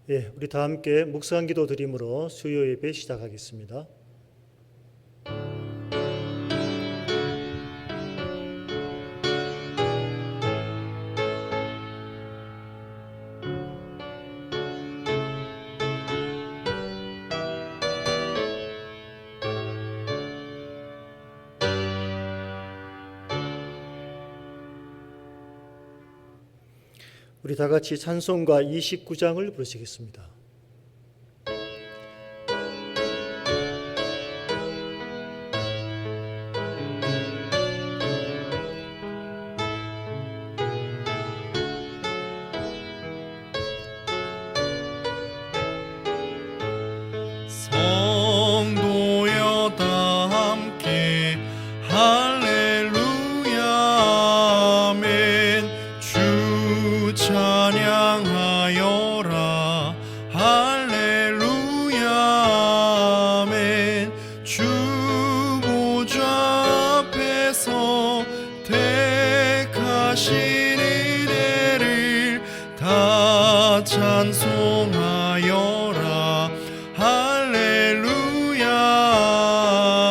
우리 다 함께 묵상 기도 드림으로 수요 예배 시작하겠습니다. 우리 다 같이 찬송가 29장을 부르시겠습니다. 성도여 다 함께 할렐루야 아멘. 주 찬양하여라 할렐루야 아멘. 주 보좌 앞에서 택하신 이들을 다 찬송하여라 할렐루야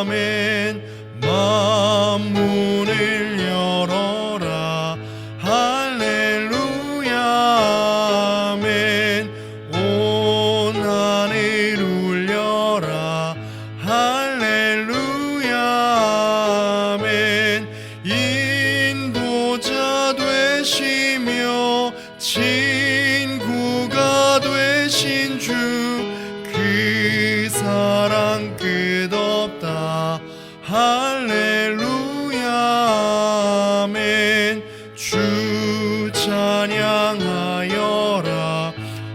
아멘. 만문을 열어라 할렐루야 아멘. 온 하늘 울려라 할렐루야 아멘. 인도자 되시며 친구가 되신 주 그 사랑 끝없다 할렐루야 아멘. 주 찬양하여라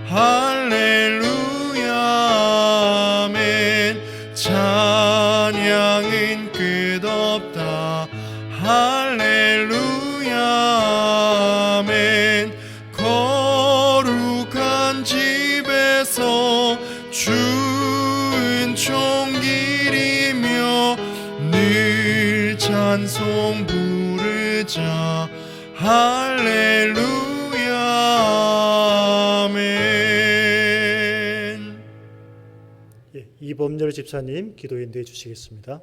할렐루야 아멘. 찬양은 끝없다 할렐루야 아멘. 거룩한 집에서 주은 총길이며 늘 찬송 부르자 할렐루야 아멘. 이범열 집사님 기도 인도해 주시겠습니다.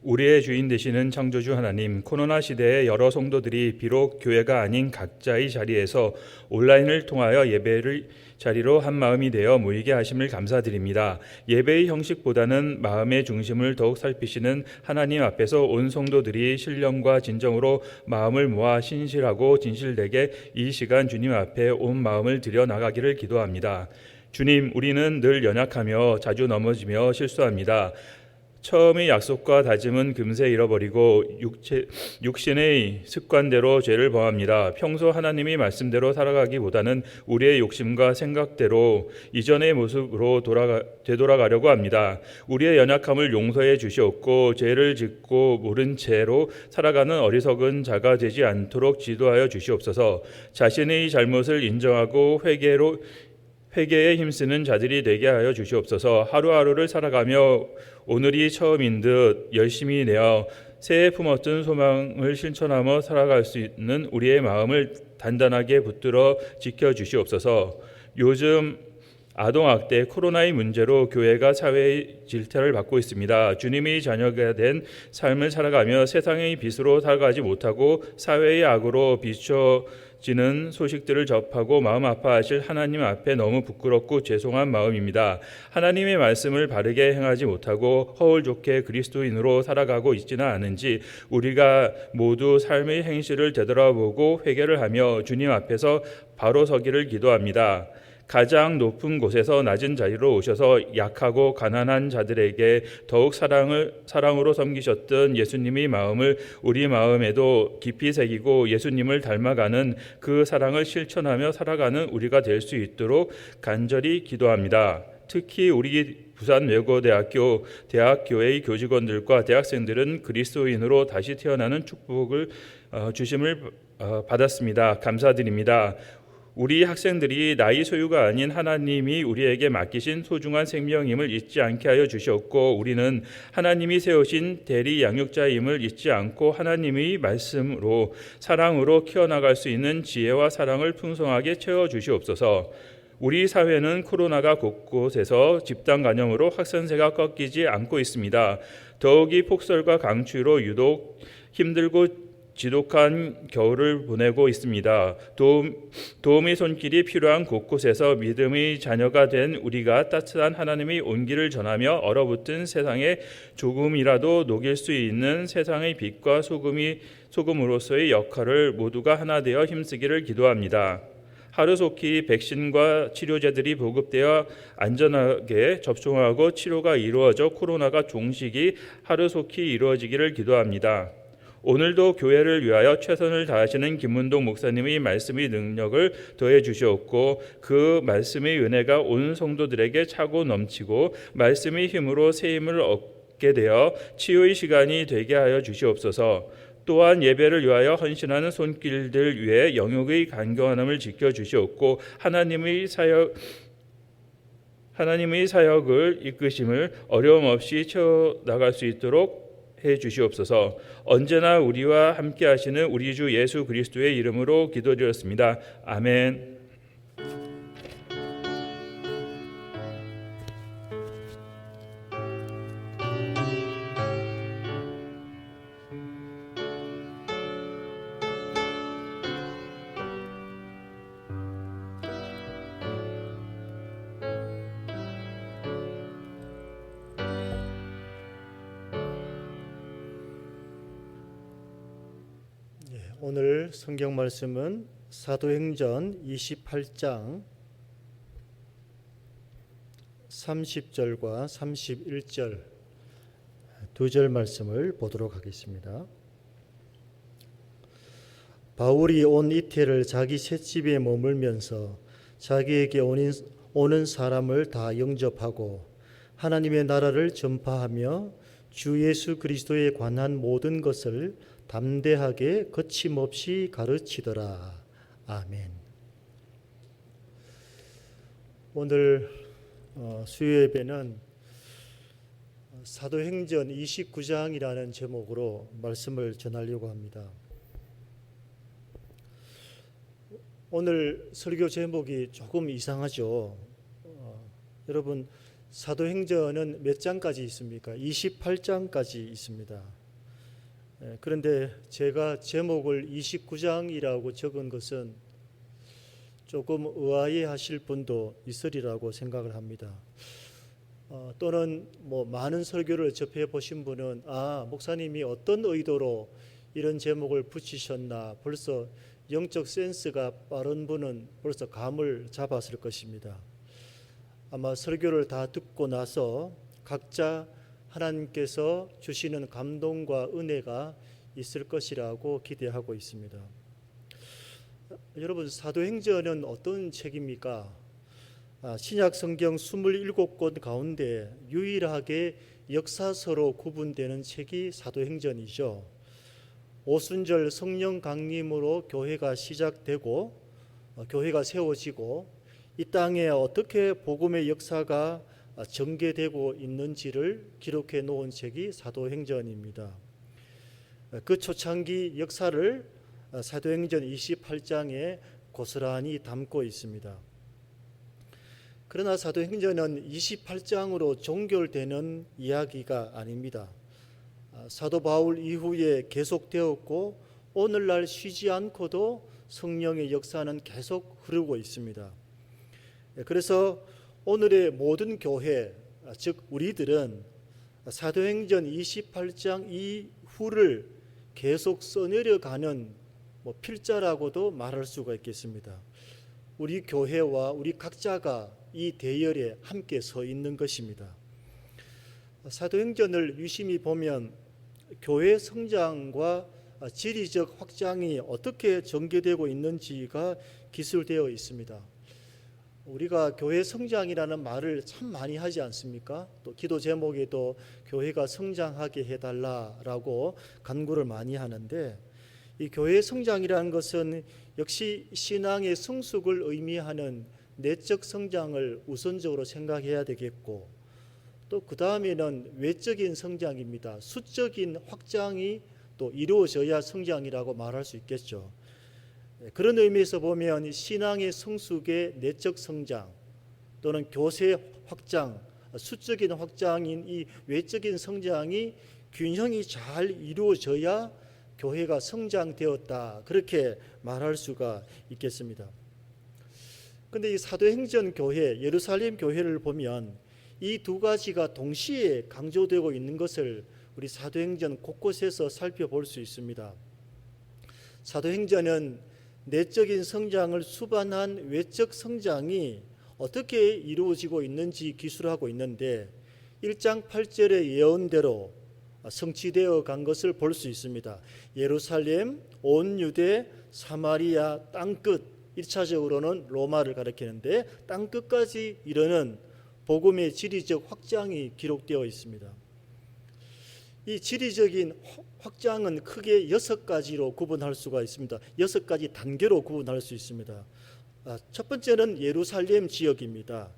우리의 주인 되시는 창조주 하나님, 코로나 시대에 여러 성도들이 비록 교회가 아닌 각자의 자리에서 온라인을 통하여 예배를 자리로 한 마음이 되어 모이게 하심을 감사드립니다. 예배의 형식보다는 마음의 중심을 더욱 살피시는 하나님 앞에서 온 성도들이 신령과 진정으로 마음을 모아 신실하고 진실되게 이 시간 주님 앞에 온 마음을 들여 나가기를 기도합니다. 주님, 우리는 늘 연약하며 자주 넘어지며 실수합니다. 처음의 약속과 다짐은 금세 잃어버리고 육신의 습관대로 죄를 범합니다. 평소 하나님의 말씀대로 살아가기보다는 우리의 욕심과 생각대로 이전의 모습으로 되돌아가려고 합니다. 우리의 연약함을 용서해 주시옵고 죄를 짓고 모른 채로 살아가는 어리석은 자가 되지 않도록 지도하여 주시옵소서. 자신의 잘못을 인정하고 회개에 힘쓰는 자들이 되게 하여 주시옵소서. 하루하루를 살아가며 오늘이 처음인 듯 열심히 내어 새해 품었던 소망을 실천하며 살아갈 수 있는 우리의 마음을 단단하게 붙들어 지켜주시옵소서. 요즘 아동학대, 코로나의 문제로 교회가 사회의 질타를 받고 있습니다. 주님의 자녀가 된 삶을 살아가며 세상의 빛으로 살아가지 못하고 사회의 악으로 비춰지는 소식들을 접하고 마음 아파하실 하나님 앞에 너무 부끄럽고 죄송한 마음입니다. 하나님의 말씀을 바르게 행하지 못하고 허울 좋게 그리스도인으로 살아가고 있지는 않은지 우리가 모두 삶의 행실을 되돌아보고 회개를 하며 주님 앞에서 바로 서기를 기도합니다. 가장 높은 곳에서 낮은 자리로 오셔서 약하고 가난한 자들에게 더욱 사랑으로 섬기셨던 예수님의 마음을 우리 마음에도 깊이 새기고 예수님을 닮아가는 그 사랑을 실천하며 살아가는 우리가 될 수 있도록 간절히 기도합니다. 특히 우리 부산외고대학교 대학교의 교직원들과 대학생들은 그리스도인으로 다시 태어나는 축복을 주심을 받았습니다. 감사드립니다. 우리 학생들이 나의 소유가 아닌 하나님이 우리에게 맡기신 소중한 생명임을 잊지 않게 하여 주셨고, 우리는 하나님이 세우신 대리 양육자임을 잊지 않고 하나님의 말씀으로 사랑으로 키워나갈 수 있는 지혜와 사랑을 풍성하게 채워 주시옵소서. 우리 사회는 코로나가 곳곳에서 집단 감염으로 확산세가 꺾이지 않고 있습니다. 더욱이 폭설과 강추위로 유독 힘들고 지독한 겨울을 보내고 있습니다. 도움의 손길이 필요한 곳곳에서 믿음의 자녀가 된 우리가 따뜻한 하나님의 온기를 전하며 얼어붙은 세상에 조금이라도 녹일 수 있는 세상의 빛과 소금으로서의 역할을 모두가 하나 되어 힘쓰기를 기도합니다. 하루속히 백신과 치료제들이 보급되어 안전하게 접종하고 치료가 이루어져 코로나가 종식이 하루속히 이루어지기를 기도합니다. 오늘도 교회를 위하여 최선을 다하시는 김문동 목사님의 말씀의 능력을 더해 주시옵고, 그 말씀의 은혜가 온 성도들에게 차고 넘치고 말씀의 힘으로 새 힘을 얻게 되어 치유의 시간이 되게 하여 주시옵소서. 또한 예배를 위하여 헌신하는 손길들 위에 영역의 간교함을 지켜 주시옵고, 하나님의 사역을 이끄심을 어려움 없이 채워 나갈 수 있도록 해 주시옵소서. 언제나 우리와 함께 하시는 우리 주 예수 그리스도의 이름으로 기도드렸습니다. 아멘. 오늘 성경 말씀은 사도행전 28장 30절과 31절 두 절 말씀을 보도록 하겠습니다. 바울이 온 이태를 자기 셋집에 머물면서 자기에게 오는 사람을 다 영접하고 하나님의 나라를 전파하며 주 예수 그리스도에 관한 모든 것을 담대하게 거침없이 가르치더라. 아멘. 오늘 수요 예배는 사도행전 29장이라는 제목으로 말씀을 전하려고 합니다. 오늘 설교 제목이 조금 이상하죠. 여러분, 사도행전은 몇 장까지 있습니까? 28장까지 있습니다. 그런데 제가 제목을 29장이라고 적은 것은 조금 의아해하실 분도 있으리라고 생각을 합니다. 또는 많은 설교를 접해 보신 분은 목사님이 어떤 의도로 이런 제목을 붙이셨나, 벌써 영적 센스가 빠른 분은 벌써 감을 잡았을 것입니다. 아마 설교를 다 듣고 나서 각자 하나님께서 주시는 감동과 은혜가 있을 것이라고 기대하고 있습니다. 여러분, 사도행전은 어떤 책입니까? 신약 성경 27권 가운데 유일하게 역사서로 구분되는 책이 사도행전이죠. 오순절 성령 강림으로 교회가 시작되고 교회가 세워지고 이 땅에 어떻게 복음의 역사가 전개되고 있는지를 기록해 놓은 책이 사도행전입니다. 그 초창기 역사를 사도행전 28장에 고스란히 담고 있습니다. 그러나 사도행전은 28장으로 종결되는 이야기가 아닙니다. 사도 바울 이후에 계속되었고 오늘날 쉬지 않고도 성령의 역사는 계속 흐르고 있습니다. 그래서 오늘의 모든 교회, 즉 우리들은 사도행전 28장 이후를 계속 써내려가는 필자라고도 말할 수가 있겠습니다. 우리 교회와 우리 각자가 이 대열에 함께 서 있는 것입니다. 사도행전을 유심히 보면 교회 성장과 지리적 확장이 어떻게 전개되고 있는지가 기술되어 있습니다. 우리가 교회 성장이라는 말을 참 많이 하지 않습니까? 또 기도 제목에도 교회가 성장하게 해달라라고 간구를 많이 하는데, 이 교회 성장이라는 것은 역시 신앙의 성숙을 의미하는 내적 성장을 우선적으로 생각해야 되겠고, 또 그 다음에는 외적인 성장입니다. 수적인 확장이 또 이루어져야 성장이라고 말할 수 있겠죠. 그런 의미에서 보면 신앙의 성숙의 내적 성장 또는 교세 확장, 수적인 확장인 이 외적인 성장이 균형이 잘 이루어져야 교회가 성장되었다, 그렇게 말할 수가 있겠습니다. 그런데 이 사도행전 교회, 예루살렘 교회를 보면 이 두 가지가 동시에 강조되고 있는 것을 우리 사도행전 곳곳에서 살펴볼 수 있습니다. 사도행전은 내적인 성장을 수반한 외적 성장이 어떻게 이루어지고 있는지 기술하고 있는데 1장 8절의 예언대로 성취되어 간 것을 볼 수 있습니다. 예루살렘, 온 유대, 사마리아 땅끝, 1차적으로는 로마를 가리키는데 땅끝까지 이르는 복음의 지리적 확장이 기록되어 있습니다. 이 지리적인 확장은 크게 6가지로 구분할 수가 있습니다. 6가지 단계로 구분할 수 있습니다. 첫 번째는 예루살렘 지역입니다.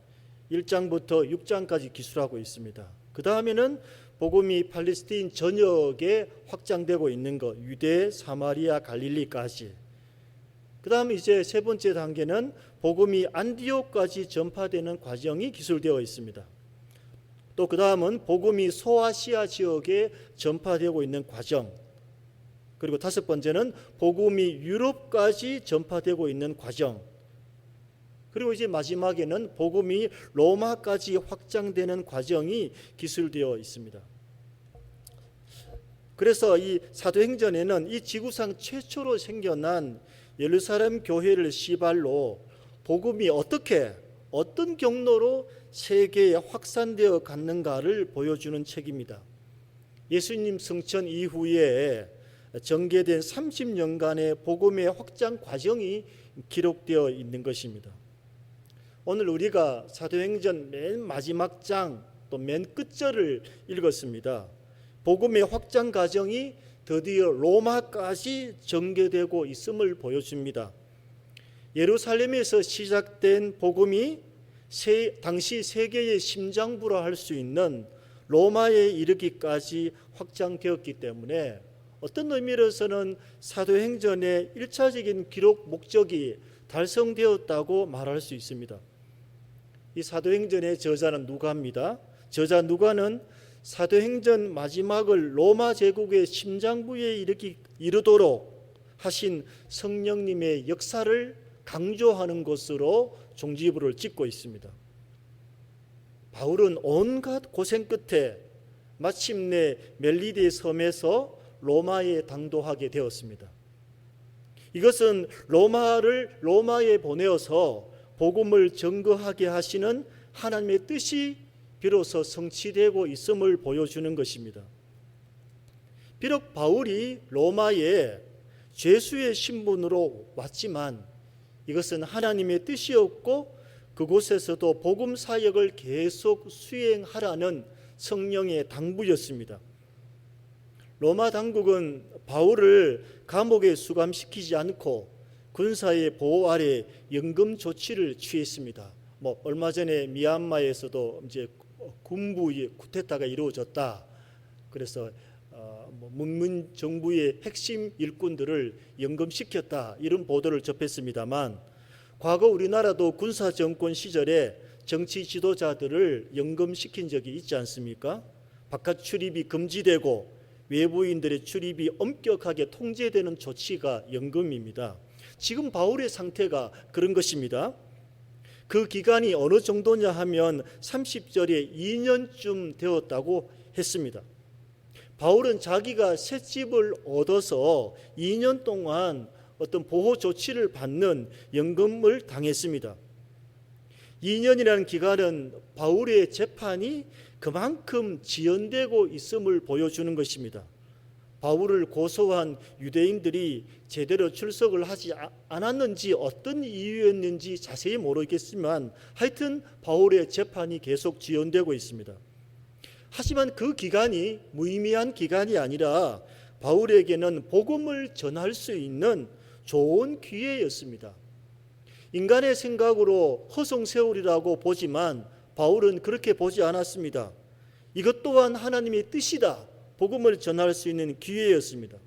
1장부터 6장까지 기술하고 있습니다. 그 다음에는 복음이 팔레스틴 전역에 확장되고 있는 것, 유대, 사마리아, 갈릴리까지. 그 다음 이제 세 번째 단계는 복음이 안디옥까지 전파되는 과정이 기술되어 있습니다. 또 그 다음은 복음이 소아시아 지역에 전파되고 있는 과정. 그리고 다섯 번째는 복음이 유럽까지 전파되고 있는 과정. 그리고 이제 마지막에는 복음이 로마까지 확장되는 과정이 기술되어 있습니다. 그래서 이 사도행전에는 이 지구상 최초로 생겨난 예루살렘 교회를 시발로 복음이 어떤 경로로 세계에 확산되어 갔는가를 보여주는 책입니다. 예수님 승천 이후에 전개된 30년간의 복음의 확장 과정이 기록되어 있는 것입니다. 오늘 우리가 사도행전 맨 마지막 장 또 맨 끝절을 읽었습니다. 복음의 확장 과정이 드디어 로마까지 전개되고 있음을 보여줍니다. 예루살렘에서 시작된 복음이 당시 세계의 심장부라 할 수 있는 로마에 이르기까지 확장되었기 때문에 어떤 의미로서는 사도행전의 1차적인 기록 목적이 달성되었다고 말할 수 있습니다. 이 사도행전의 저자는 누가입니다. 저자 누가는 사도행전 마지막을 로마 제국의 심장부에 이르도록 하신 성령님의 역사를 강조하는 것으로 종지부를 찍고 있습니다. 바울은 온갖 고생 끝에 마침내 멜리데 섬에서 로마에 당도하게 되었습니다. 이것은 로마에 보내어서 복음을 증거하게 하시는 하나님의 뜻이 비로소 성취되고 있음을 보여주는 것입니다. 비록 바울이 로마에 죄수의 신분으로 왔지만 이것은 하나님의 뜻이었고 그곳에서도 복음 사역을 계속 수행하라는 성령의 당부였습니다. 로마 당국은 바울을 감옥에 수감시키지 않고 군사의 보호 아래 연금 조치를 취했습니다. 얼마 전에 미얀마에서도 이제 군부의 쿠데타가 이루어졌다. 그래서 문민 정부의 핵심 일꾼들을 연금시켰다, 이런 보도를 접했습니다만, 과거 우리나라도 군사 정권 시절에 정치 지도자들을 연금시킨 적이 있지 않습니까? 바깥 출입이 금지되고 외부인들의 출입이 엄격하게 통제되는 조치가 연금입니다. 지금 바울의 상태가 그런 것입니다. 그 기간이 어느 정도냐 하면 30절에 2년쯤 되었다고 했습니다. 바울은 자기가 새 집을 얻어서 2년 동안 어떤 보호 조치를 받는 연금을 당했습니다. 2년이라는 기간은 바울의 재판이 그만큼 지연되고 있음을 보여주는 것입니다. 바울을 고소한 유대인들이 제대로 출석을 하지 않았는지 어떤 이유였는지 자세히 모르겠지만 하여튼 바울의 재판이 계속 지연되고 있습니다. 하지만 그 기간이 무의미한 기간이 아니라 바울에게는 복음을 전할 수 있는 좋은 기회였습니다. 인간의 생각으로 허송세월이라고 보지만 바울은 그렇게 보지 않았습니다. 이것 또한 하나님의 뜻이다. 복음을 전할 수 있는 기회였습니다.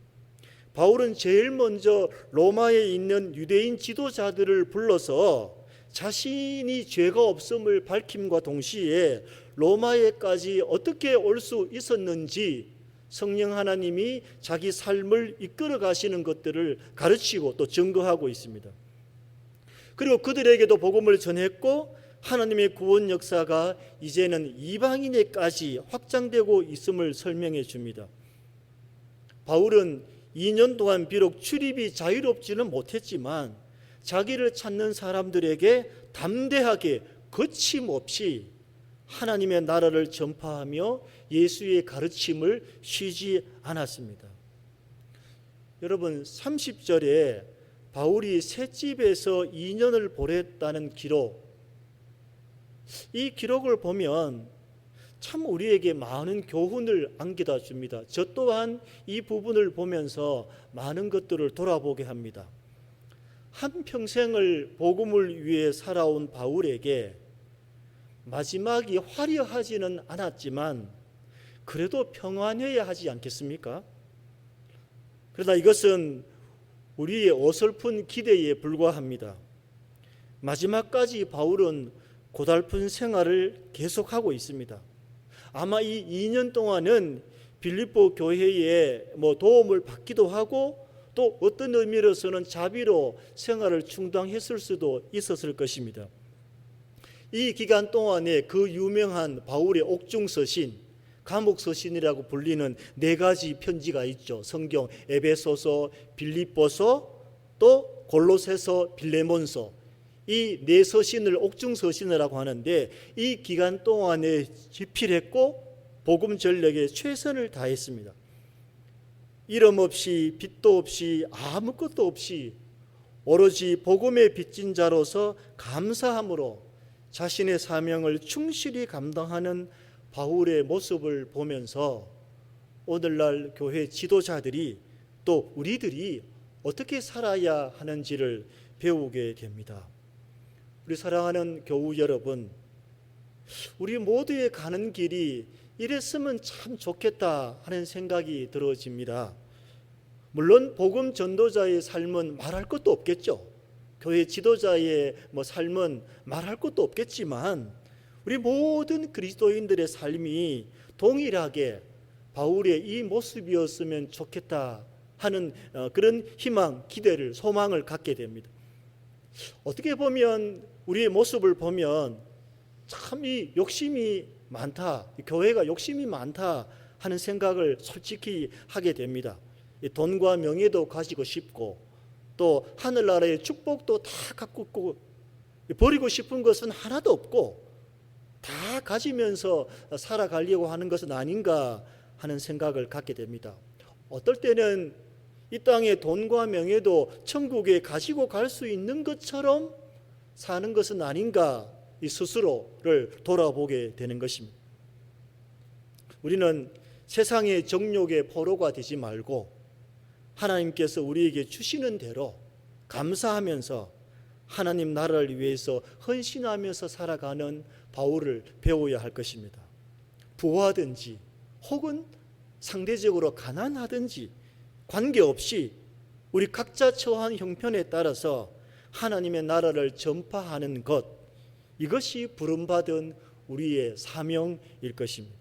바울은 제일 먼저 로마에 있는 유대인 지도자들을 불러서 자신이 죄가 없음을 밝힘과 동시에 로마에까지 어떻게 올 수 있었는지 성령 하나님이 자기 삶을 이끌어 가시는 것들을 가르치고 또 증거하고 있습니다. 그리고 그들에게도 복음을 전했고 하나님의 구원 역사가 이제는 이방인에까지 확장되고 있음을 설명해 줍니다. 바울은 2년 동안 비록 출입이 자유롭지는 못했지만 자기를 찾는 사람들에게 담대하게 거침없이 하나님의 나라를 전파하며 예수의 가르침을 쉬지 않았습니다. 여러분, 30절에 바울이 셋집에서 2년을 보냈다는 기록, 이 기록을 보면 참 우리에게 많은 교훈을 안겨다 줍니다. 저 또한 이 부분을 보면서 많은 것들을 돌아보게 합니다. 한평생을 복음을 위해 살아온 바울에게 마지막이 화려하지는 않았지만 그래도 평안해야 하지 않겠습니까? 그러나 이것은 우리의 어설픈 기대에 불과합니다. 마지막까지 바울은 고달픈 생활을 계속하고 있습니다. 아마 이 2년 동안은 빌립보 교회에 도움을 받기도 하고 또 어떤 의미로서는 자비로 생활을 충당했을 수도 있었을 것입니다. 이 기간 동안에 그 유명한 바울의 옥중서신, 감옥서신이라고 불리는 4가지 편지가 있죠. 성경 에베소서, 빌립보서, 또 골로새서, 빌레몬서, 이 4서신을 옥중서신이라고 하는데 이 기간 동안에 집필했고 복음 전력에 최선을 다했습니다. 이름 없이 빚도 없이 아무것도 없이 오로지 복음에 빚진 자로서 감사함으로 자신의 사명을 충실히 감당하는 바울의 모습을 보면서 오늘날 교회 지도자들이 또 우리들이 어떻게 살아야 하는지를 배우게 됩니다. 우리 사랑하는 교우 여러분, 우리 모두의 가는 길이 이랬으면 참 좋겠다 하는 생각이 들어집니다. 물론 복음 전도자의 삶은 말할 것도 없겠죠. 교회 지도자의 삶은 말할 것도 없겠지만 우리 모든 그리스도인들의 삶이 동일하게 바울의 이 모습이었으면 좋겠다 하는 그런 희망, 기대를, 소망을 갖게 됩니다. 어떻게 보면 우리의 모습을 보면 참 이 욕심이 많다, 교회가 욕심이 많다 하는 생각을 솔직히 하게 됩니다. 돈과 명예도 가지고 싶고 또 하늘나라의 축복도 다 갖고 있고 버리고 싶은 것은 하나도 없고 다 가지면서 살아가려고 하는 것은 아닌가 하는 생각을 갖게 됩니다. 어떨 때는 이 땅의 돈과 명예도 천국에 가지고 갈 수 있는 것처럼 사는 것은 아닌가 이 스스로를 돌아보게 되는 것입니다. 우리는 세상의 정욕의 포로가 되지 말고 하나님께서 우리에게 주시는 대로 감사하면서 하나님 나라를 위해서 헌신하면서 살아가는 바울을 배워야 할 것입니다. 부하든지 혹은 상대적으로 가난하든지 관계없이 우리 각자 처한 형편에 따라서 하나님의 나라를 전파하는 것, 이것이 부름받은 우리의 사명일 것입니다.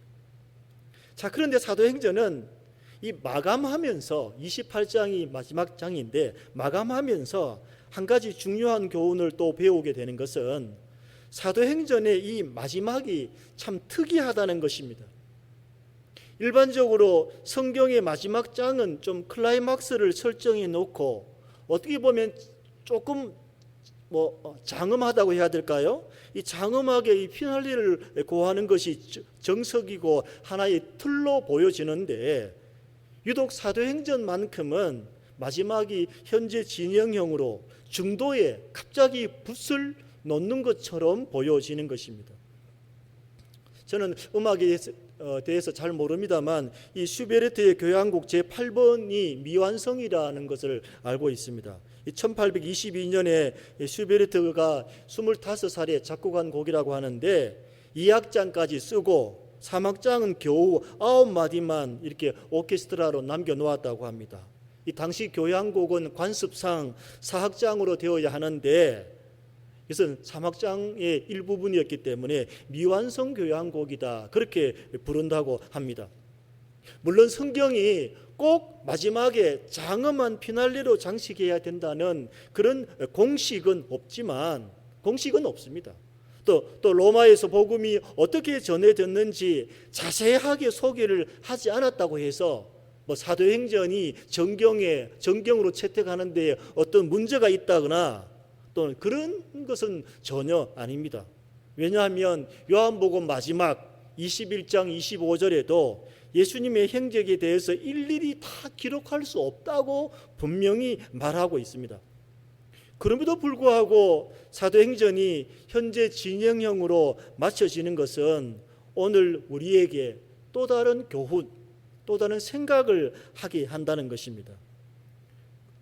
자, 그런데 사도행전은 이 마감하면서 28장이 마지막 장인데 마감하면서 한 가지 중요한 교훈을 또 배우게 되는 것은 사도행전의 이 마지막이 참 특이하다는 것입니다. 일반적으로 성경의 마지막 장은 좀 클라이막스를 설정해 놓고 어떻게 보면 조금 장엄하다고 해야 될까요? 이 장엄하게 이 피날레를 고하는 것이 정석이고 하나의 틀로 보여지는데 유독 사도행전만큼은 마지막이 현재 진행형으로 중도에 갑자기 붓을 놓는 것처럼 보여지는 것입니다. 저는 음악에 대해서 잘 모릅니다만 이 슈베르트의 교향곡 제8번이 미완성이라는 것을 알고 있습니다. 1822년에 슈베르트가 25살에 작곡한 곡이라고 하는데 2악장까지 쓰고 3악장은 겨우 9마디만 이렇게 오케스트라로 남겨놓았다고 합니다. 이 당시 교향곡은 관습상 4악장으로 되어야 하는데 이것은 3악장의 일부분이었기 때문에 미완성 교향곡이다 그렇게 부른다고 합니다. 물론 성경이 꼭 마지막에 장엄한 피날레로 장식해야 된다는 그런 공식은 없지만 공식은 없습니다. 또 로마에서 복음이 어떻게 전해졌는지 자세하게 소개를 하지 않았다고 해서 사도행전이 정경으로 채택하는 데 어떤 문제가 있다거나 또 그런 것은 전혀 아닙니다. 왜냐하면 요한복음 마지막 21장 25절에도 예수님의 행적에 대해서 일일이 다 기록할 수 없다고 분명히 말하고 있습니다. 그럼에도 불구하고 사도행전이 현재 진행형으로 마쳐지는 것은 오늘 우리에게 또 다른 교훈, 또 다른 생각을 하게 한다는 것입니다.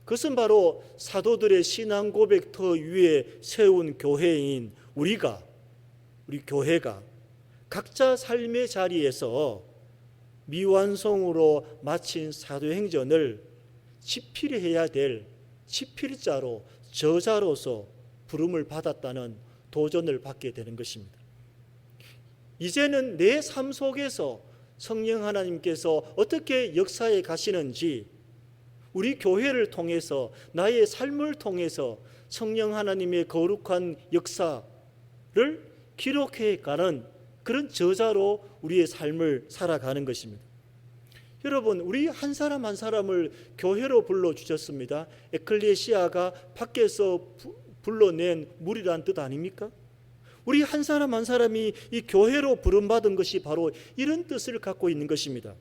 그것은 바로 사도들의 신앙 고백터 위에 세운 교회인 우리 교회가 각자 삶의 자리에서 미완성으로 마친 사도행전을 집필해야 될 집필자로 저자로서 부름을 받았다는 도전을 받게 되는 것입니다. 이제는 내 삶 속에서 성령 하나님께서 어떻게 역사해 가시는지 우리 교회를 통해서 나의 삶을 통해서 성령 하나님의 거룩한 역사를 기록해 가는 그런 저자로 우리의 삶을 살아가는 것입니다. 여러분, 우리 한 사람 한 사람을 교회로 불러주셨습니다. 에클레시아가 밖에서 불러낸 무리란 뜻 아닙니까? 우리 한 사람 한 사람이 이 교회로 부름받은 것이 바로 이런 뜻을 갖고 있는 것입니다.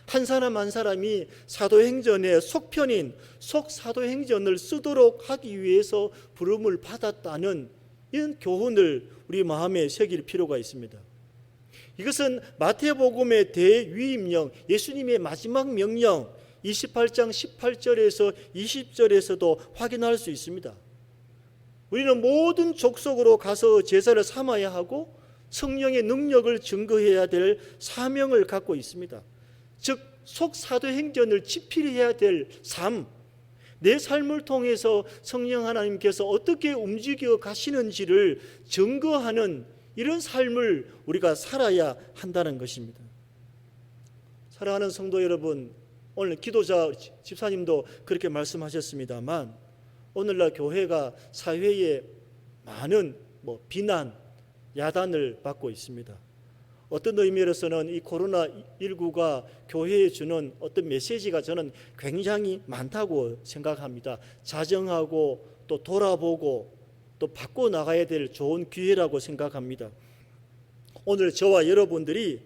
한 사람 한 사람이 사도행전의 속편인 속사도행전을 쓰도록 하기 위해서 부름을 받았다는 이런 교훈을 우리 마음에 새길 필요가 있습니다. 이것은 마태복음의 대위임령, 예수님의 마지막 명령 28장 18절에서 20절에서도 확인할 수 있습니다. 우리는 모든 족속으로 가서 제사를 삼아야 하고 성령의 능력을 증거해야 될 사명을 갖고 있습니다. 즉 속사도행전을 집필해야 될 삶, 내 삶을 통해서 성령 하나님께서 어떻게 움직여 가시는지를 증거하는 이런 삶을 우리가 살아야 한다는 것입니다. 사랑하는 성도 여러분, 오늘 기도자 집사님도 그렇게 말씀하셨습니다만 오늘날 교회가 사회에 많은 비난, 야단을 받고 있습니다. 어떤 의미로서는 이 코로나19가 교회에 주는 어떤 메시지가 저는 굉장히 많다고 생각합니다. 자정하고 또 돌아보고 또 바꿔 나가야 될 좋은 기회라고 생각합니다. 오늘 저와 여러분들이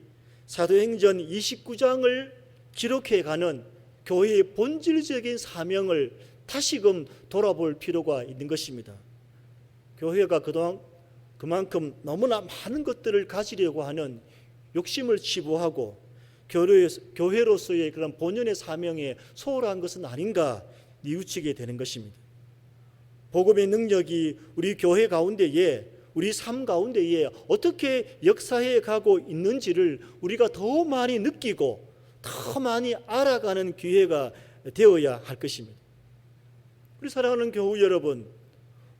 사도행전 29장을 기록해가는 교회의 본질적인 사명을 다시금 돌아볼 필요가 있는 것입니다. 교회가 그동안 그만큼 너무나 많은 것들을 가지려고 하는 욕심을 치부하고 교회로서의 그런 본연의 사명에 소홀한 것은 아닌가 뉘우치게 되는 것입니다. 복음의 능력이 우리 교회 가운데에, 우리 삶 가운데에 어떻게 역사해 가고 있는지를 우리가 더 많이 느끼고 더 많이 알아가는 기회가 되어야 할 것입니다. 우리 사랑하는 교우 여러분,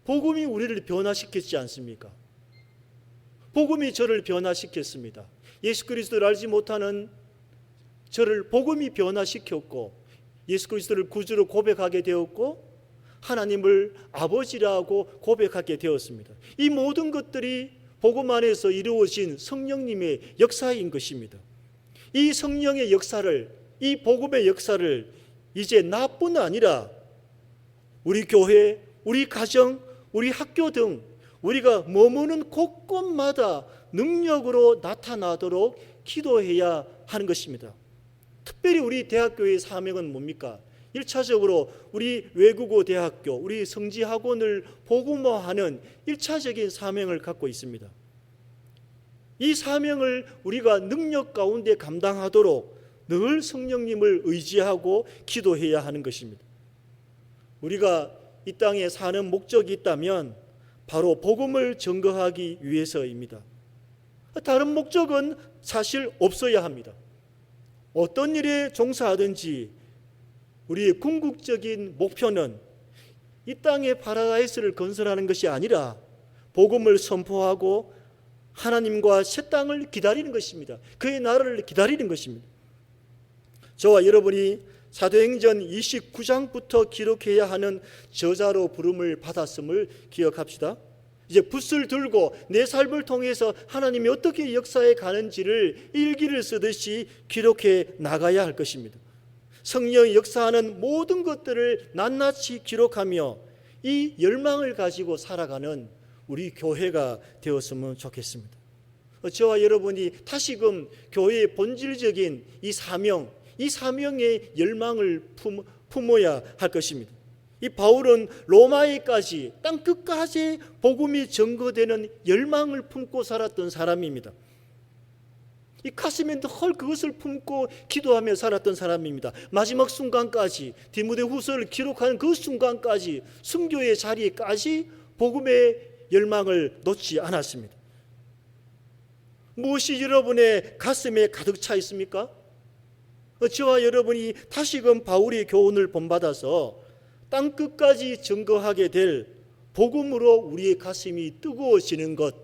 복음이 우리를 변화시켰지 않습니까? 복음이 저를 변화시켰습니다. 예수 그리스도를 알지 못하는 저를 복음이 변화시켰고 예수 그리스도를 구주로 고백하게 되었고 하나님을 아버지라고 고백하게 되었습니다. 이 모든 것들이 복음 안에서 이루어진 성령님의 역사인 것입니다. 이 성령의 역사를, 이 복음의 역사를 이제 나뿐 아니라 우리 교회, 우리 가정, 우리 학교 등 우리가 머무는 곳곳마다 능력으로 나타나도록 기도해야 하는 것입니다. 특별히 우리 대학교의 사명은 뭡니까? 1차적으로 우리 외국어 대학교, 우리 성지학원을 복음화하는 1차적인 사명을 갖고 있습니다. 이 사명을 우리가 능력 가운데 감당하도록 늘 성령님을 의지하고 기도해야 하는 것입니다. 우리가 이 땅에 사는 목적이 있다면 바로 복음을 증거하기 위해서입니다. 다른 목적은 사실 없어야 합니다. 어떤 일에 종사하든지 우리의 궁극적인 목표는 이 땅에 파라다이스를 건설하는 것이 아니라 복음을 선포하고 하나님과 새 땅을 기다리는 것입니다. 그의 나라를 기다리는 것입니다. 저와 여러분이 사도행전 29장부터 기록해야 하는 저자로 부름을 받았음을 기억합시다. 이제 붓을 들고 내 삶을 통해서 하나님이 어떻게 역사해 가는지를 일기를 쓰듯이 기록해 나가야 할 것입니다. 성령이 역사하는 모든 것들을 낱낱이 기록하며 이 열망을 가지고 살아가는 우리 교회가 되었으면 좋겠습니다. 저와 여러분이 다시금 교회의 본질적인 이 사명의 열망을 품어야 할 것입니다. 이 바울은 로마에까지 땅 끝까지 복음이 증거되는 열망을 품고 살았던 사람입니다. 이 가슴에 늘 그것을 품고 기도하며 살았던 사람입니다. 마지막 순간까지 디모데후서를 기록하는 그 순간까지 순교의 자리에까지 복음의 열망을 놓지 않았습니다. 무엇이 여러분의 가슴에 가득 차 있습니까? 저와 여러분이 다시금 바울의 교훈을 본받아서 땅 끝까지 증거하게 될 복음으로 우리의 가슴이 뜨거워지는 것,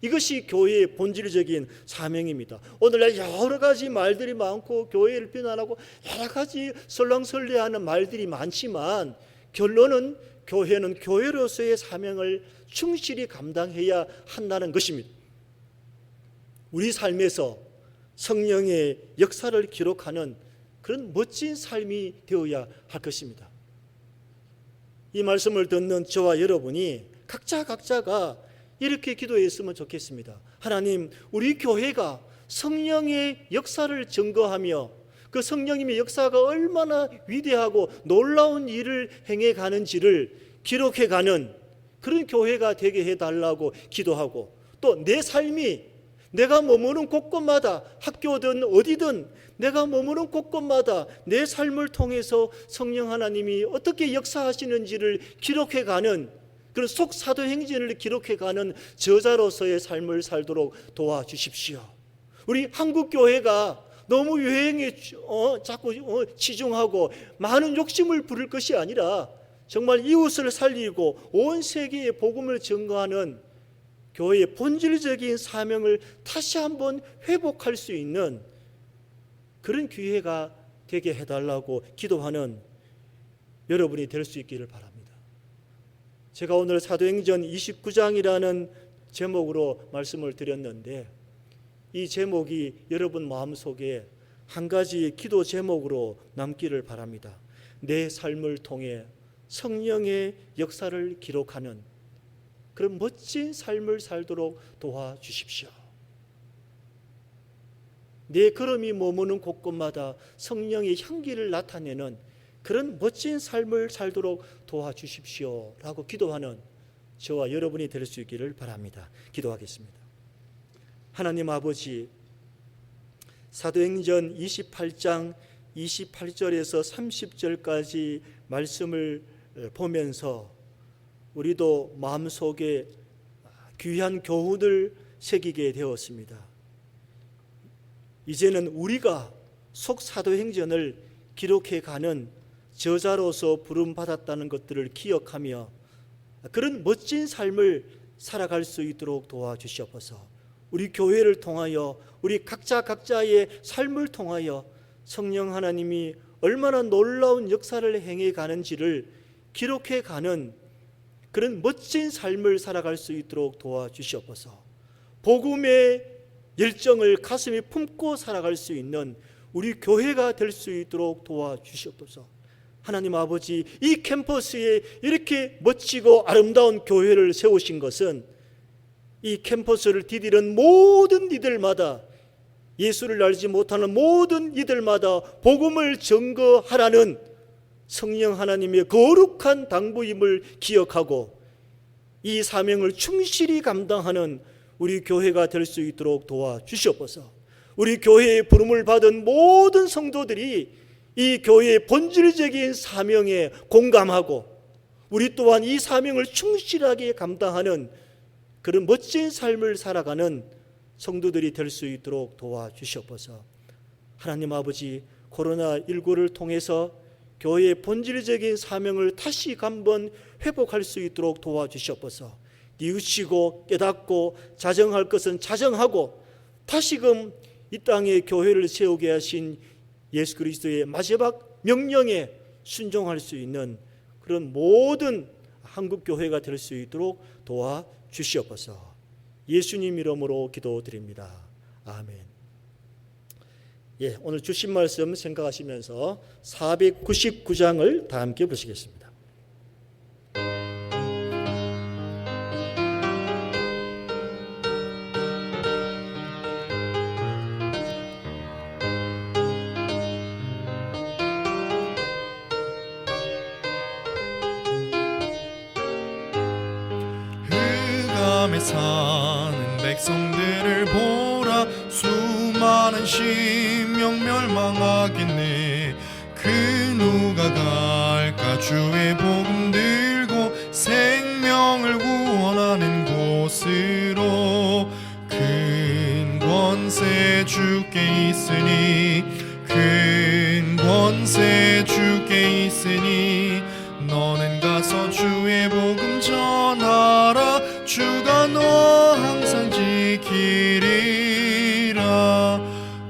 이것이 교회의 본질적인 사명입니다. 오늘날 여러 가지 말들이 많고 교회를 비난하고 여러 가지 설렁설레하는 말들이 많지만 결론은 교회는 교회로서의 사명을 충실히 감당해야 한다는 것입니다. 우리 삶에서 성령의 역사를 기록하는 그런 멋진 삶이 되어야 할 것입니다. 이 말씀을 듣는 저와 여러분이 각자가 이렇게 기도했으면 좋겠습니다. 하나님, 우리 교회가 성령의 역사를 증거하며 그 성령님의 역사가 얼마나 위대하고 놀라운 일을 행해 가는지를 기록해 가는 그런 교회가 되게 해달라고 기도하고, 또 내 삶이 내가 머무는 곳곳마다, 학교든 어디든 내가 머무는 곳곳마다 내 삶을 통해서 성령 하나님이 어떻게 역사하시는지를 기록해가는 그런 속사도행전을 기록해가는 저자로서의 삶을 살도록 도와주십시오. 우리 한국교회가 너무 유행에 자꾸 치중하고 많은 욕심을 부릴 것이 아니라 정말 이웃을 살리고 온 세계에 복음을 증거하는 교회의 본질적인 사명을 다시 한번 회복할 수 있는 그런 기회가 되게 해달라고 기도하는 여러분이 될 수 있기를 바랍니다. 제가 오늘 사도행전 29장이라는 제목으로 말씀을 드렸는데, 이 제목이 여러분 마음속에 한 가지 기도 제목으로 남기를 바랍니다. 내 삶을 통해 성령의 역사를 기록하는 그런 멋진 삶을 살도록 도와주십시오. 내 걸음이 머무는 곳곳마다 성령의 향기를 나타내는 그런 멋진 삶을 살도록 도와주십시오 라고 기도하는 저와 여러분이 될 수 있기를 바랍니다. 기도하겠습니다. 하나님 아버지, 사도행전 28장 28절에서 30절까지 말씀을 보면서 우리도 마음속에 귀한 교훈을 새기게 되었습니다. 이제는 우리가 속사도행전을 기록해가는 저자로서 부름받았다는 것들을 기억하며 그런 멋진 삶을 살아갈 수 있도록 도와주시옵소서. 우리 교회를 통하여, 우리 각자의 삶을 통하여 성령 하나님이 얼마나 놀라운 역사를 행해 가는지를 기록해 가는 그런 멋진 삶을 살아갈 수 있도록 도와주시옵소서. 복음의 열정을 가슴에 품고 살아갈 수 있는 우리 교회가 될 수 있도록 도와주시옵소서. 하나님 아버지, 이 캠퍼스에 이렇게 멋지고 아름다운 교회를 세우신 것은 이 캠퍼스를 디디는 모든 이들마다, 예수를 알지 못하는 모든 이들마다 복음을 증거하라는 성령 하나님의 거룩한 당부임을 기억하고 이 사명을 충실히 감당하는 우리 교회가 될 수 있도록 도와주시옵소서. 우리 교회의 부름을 받은 모든 성도들이 이 교회의 본질적인 사명에 공감하고 우리 또한 이 사명을 충실하게 감당하는 그런 멋진 삶을 살아가는 성도들이 될 수 있도록 도와주시옵소서. 하나님 아버지, 코로나19를 통해서 교회의 본질적인 사명을 다시 한번 회복할 수 있도록 도와주시옵소서. 뉘우치고 깨닫고 자정할 것은 자정하고 다시금 이 땅에 교회를 세우게 하신 예수 그리스도의 마지막 명령에 순종할 수 있는 그런 모든 한국 교회가 될 수 있도록 도와주시옵소서. 예수님 이름으로 기도드립니다. 아멘. 오늘 주신 말씀 생각하시면서 499장을 다 함께 보시겠습니다. 흑암에 사는 백성들을 보라. 수많은 심령 멸망하겠네. 그 누가 갈까? 주의 복음 들고 생명을 구원하는 곳으로. 큰 권세 주께 있으니, 큰 권세 주께 있으니, 너는 가서 주의 복음 전하라. 주가 너 항상 지키리라.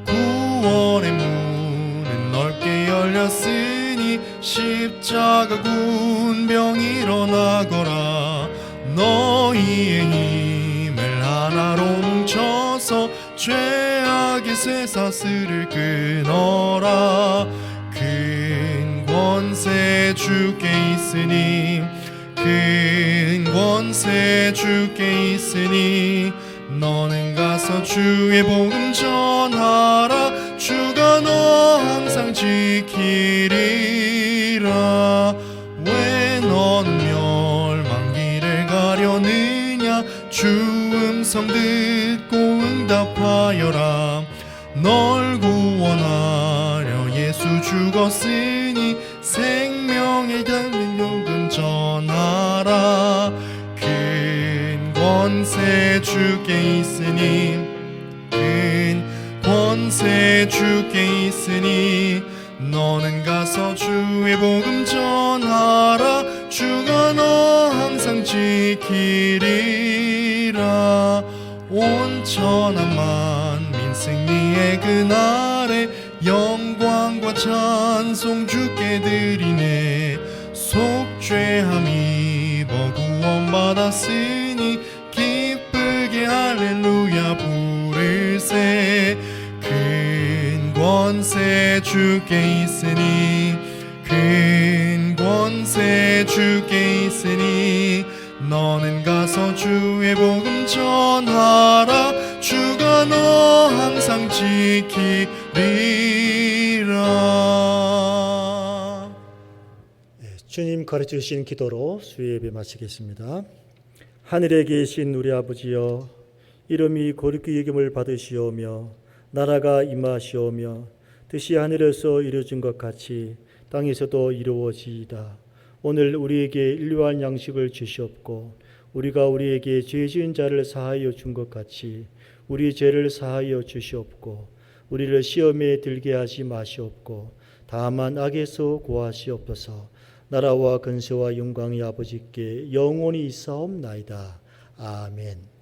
구원의 문은 넓게 열렸으니 십자가 군병 일어나거라. 너희의 힘을 하나로 뭉쳐서 죄악의 쇠사슬을 끊어라. 큰 권세 주께 있으니, 큰 권세 주께 있으니, 너는 가서 주의 복음 전하라. 주가 너 항상 지키리라. 왜 너는 멸망길을 가려느냐? 주 음성 듣고 응답하여라. 널 구원하려 예수 죽었으니 생명의 달린 복음 전하라. 큰 권세 주께 있으니, 큰 권세 주께 있으니, 너는 가서 주의 복음 전하라. 주가 너 항상 지키리라. 온천한 만민 승리의 그날에 영광과 찬송 주께 드리네. 속죄함 입어 구원받았으니 기쁘게 할렐루야 부르세. 큰 권세 주께 있으니, 큰 권세 주께 있으니, 너는 가서 주의 복음 전하라. 주가 너 항상 지키리라. 주님 가르쳐 주신 기도로 수요 예배 마치겠습니다. 하늘에 계신 우리 아버지여, 이름이 거룩히 여김을 받으시오며 나라가 임하시오며 뜻이 하늘에서 이루어진 것 같이 땅에서도 이루어지이다. 오늘 우리에게 일용할 양식을 주시옵고 우리가 우리에게 죄 지은 자를 사하여 준 것 같이 우리 죄를 사하여 주시옵고 우리를 시험에 들게 하지 마시옵고 다만 악에서 구하시옵소서. 나라와 근세와 영광이 아버지께 영원히 있사옵나이다. 아멘.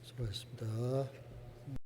수고하셨습니다.